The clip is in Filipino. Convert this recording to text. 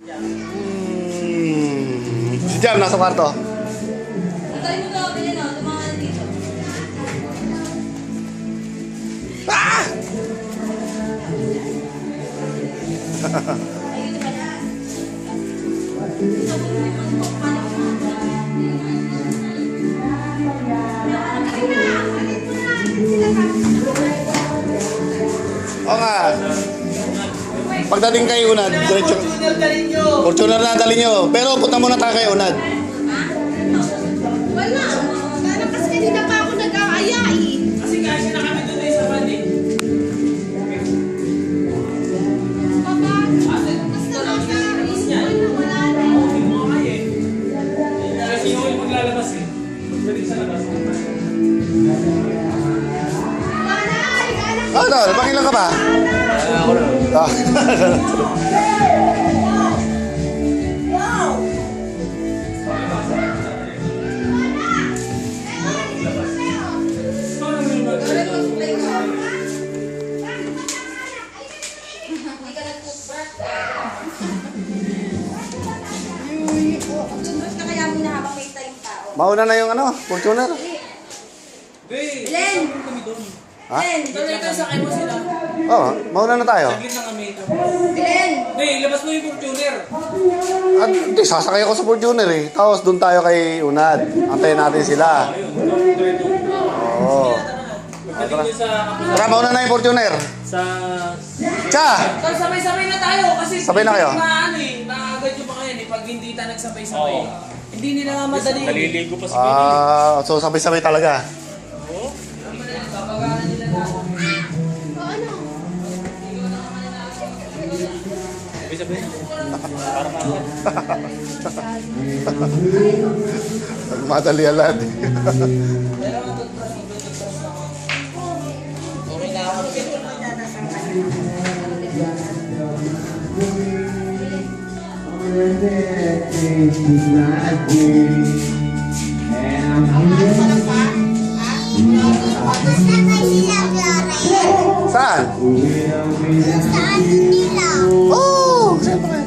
Si Jam nasa kwarto. Antay mo daw, ganyan o, tumangan dito. Ah! Oo nga. Pagdating kay Unad, diretso. Fortuner na dali nyo. Pero punta muna tayo kay Unad. Wala. Kaya kasi kanina pa ako nag-aayay. Kasi kasi na kami doon sa bandi. Papa, basta nasa ispan na wala na. Hindi mo kaya eh. Kasi yung maglalabas eh. Pwede sa labas. Ah, no, pakilang ka ba? Ako na. Ah. Mauna na yung ano, Fortuner. Len! Ha? Len! Tuloy ka sa kayo sila. Oo, mauna na tayo. Saglit na kami. Len! Hey, labas mo yung Fortuner. At hindi, sasakay ako sa Fortuner eh. Tapos doon tayo kay Unad. Antayin natin sila. Oo. Pagdating doon sa... Tara, mauna na yung Fortuner. Sa... Tsa! Tol, sabay-sabay na tayo kasi... Sabay na kayo? Maano eh, naagad yung mga yan eh. Pag hindi tayo nagsabay-sabay. Hindi nila nga madali. Naliligo pa si Ah, so sabay-sabay talaga. Oo. Papagalan nila na. Sabay-sabay. Para maagad. Madali alad. Pero ang toothbrush, mag-toothbrush na ako. Okay na ako. Saan? Oh, siyempre.